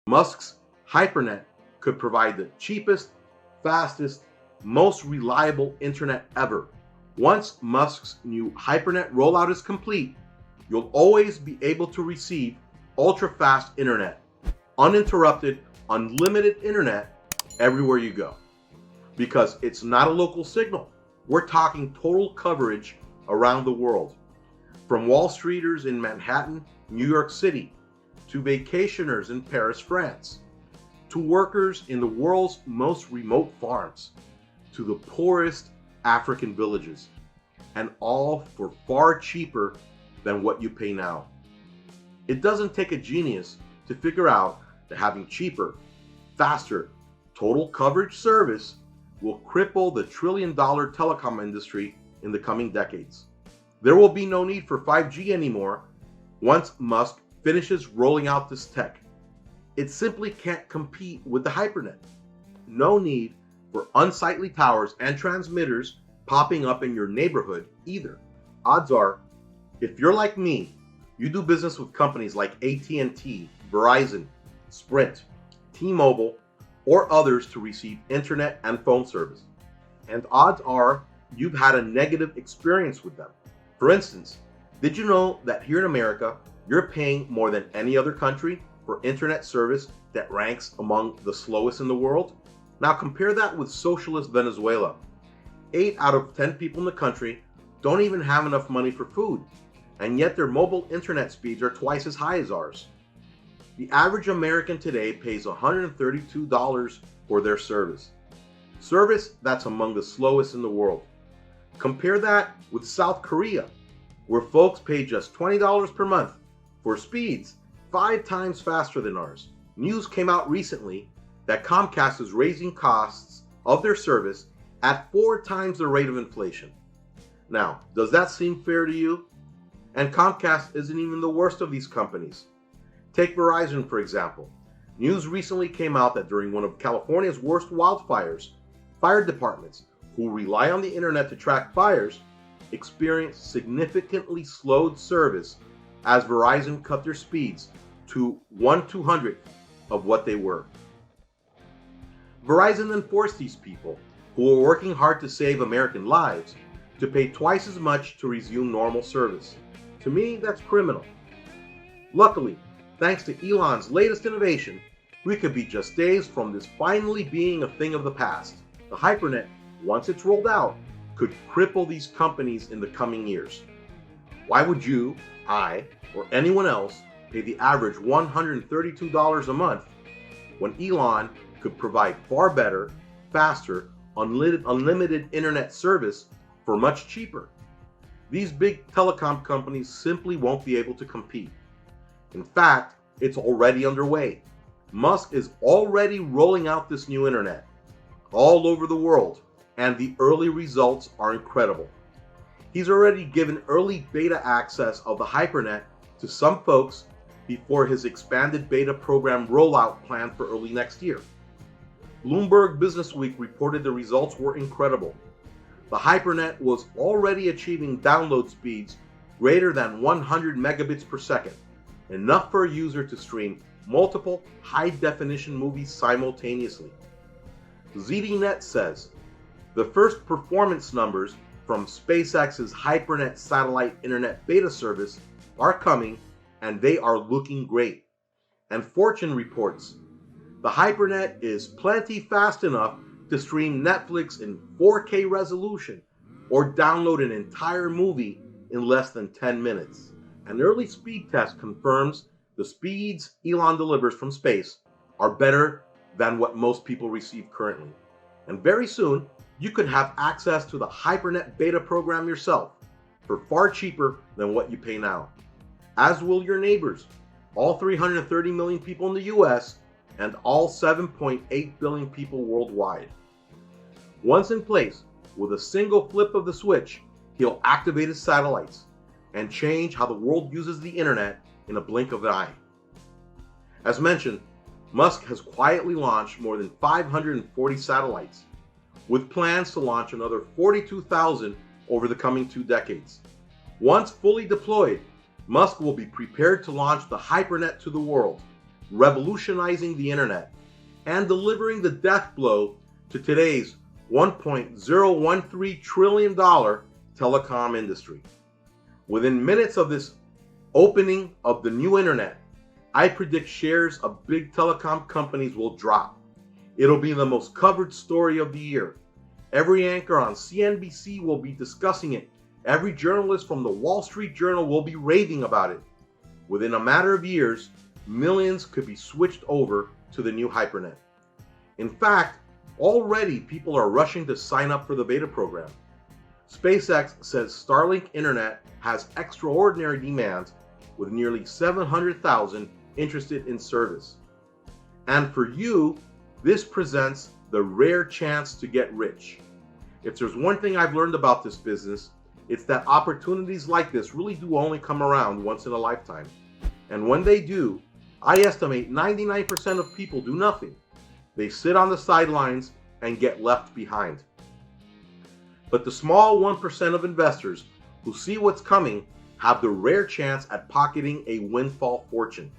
Musk's Hypernet could provide the cheapest, fastest, most reliable internet ever. Once Musk's new Hypernet rollout is complete, you'll always be able to receive ultra-fast internet, uninterrupted, unlimited internet everywhere you go. Because it's not a local signal. We're talking total coverage around the world. From Wall Streeters in Manhattan, New York City, to vacationers in Paris, France, to workers in the world's most remote farms, to the poorest African villages, and all for far cheaper than what you pay now. It doesn't take a genius to figure out that having cheaper, faster, total coverage service will cripple the trillion-dollar telecom industry in the coming decades. There will be no need for 5G anymore once Musk finishes rolling out this tech. It simply can't compete with the Hypernet. No need for unsightly towers and transmitters popping up in your neighborhood either. Odds are, if you're like me, you do business with companies like AT&T, Verizon, Sprint, T-Mobile, or others to receive internet and phone service. And odds are you've had a negative experience with them. For instance, did you know that here in America, you're paying more than any other country for internet service that ranks among the slowest in the world? Now compare that with socialist Venezuela. 8 out of 10 people in the country don't even have enough money for food, and yet their mobile internet speeds are twice as high as ours. The average American today pays $132 for their service. Service that's among the slowest in the world. Compare that with South Korea, where folks pay just $20 per month for speeds 5 times faster than ours. News came out recently that Comcast is raising costs of their service at 4 times the rate of inflation. Now, does that seem fair to you? And Comcast isn't even the worst of these companies. Take Verizon, for example. News recently came out that during one of California's worst wildfires, fire departments, who rely on the internet to track fires, experienced significantly slowed service as Verizon cut their speeds to 1/200th of what they were. Verizon then forced these people, who were working hard to save American lives, to pay twice as much to resume normal service. To me, that's criminal. Luckily, thanks to Elon's latest innovation, we could be just days from this finally being a thing of the past. The Hypernet, once it's rolled out, could cripple these companies in the coming years. Why would you, I, or anyone else pay the average $132 a month when Elon could provide far better, faster, unlimited internet service for much cheaper? These big telecom companies simply won't be able to compete. In fact, it's already underway. Musk is already rolling out this new internet all over the world, and the early results are incredible. He's already given early beta access of the Hypernet to some folks before his expanded beta program rollout planned for early next year. Bloomberg Businessweek reported the results were incredible. The Hypernet was already achieving download speeds greater than 100 megabits per second, enough for a user to stream multiple high-definition movies simultaneously. ZDNet says, the first performance numbers from SpaceX's Hypernet satellite internet beta service are coming, and they are looking great. And Fortune reports, the Hypernet is plenty fast enough to stream Netflix in 4K resolution or download an entire movie in less than 10 minutes. An early speed test confirms the speeds Elon delivers from space are better than what most people receive currently. And very soon, you could have access to the Hypernet beta program yourself for far cheaper than what you pay now. As will your neighbors, all 330 million people in the US and all 7.8 billion people worldwide. Once in place, with a single flip of the switch, he'll activate his satellites and change how the world uses the internet in a blink of an eye. As mentioned, Musk has quietly launched more than 540 satellites, with plans to launch another 42,000 over the coming 2 decades. Once fully deployed, Musk will be prepared to launch the Hypernet to the world, revolutionizing the internet and delivering the death blow to today's $1.013 trillion telecom industry. Within minutes of this opening of the new internet, I predict shares of big telecom companies will drop. It'll be the most covered story of the year. Every anchor on CNBC will be discussing it. Every journalist from the Wall Street Journal will be raving about it. Within a matter of years, millions could be switched over to the new Hypernet. In fact, already people are rushing to sign up for the beta program. SpaceX says Starlink Internet has extraordinary demands with nearly 700,000 interested in service. And for you, this presents the rare chance to get rich. If there's one thing I've learned about this business, it's that opportunities like this really do only come around once in a lifetime. And when they do, I estimate 99% of people do nothing. They sit on the sidelines and get left behind. But the small 1% of investors who see what's coming have the rare chance at pocketing a windfall fortune.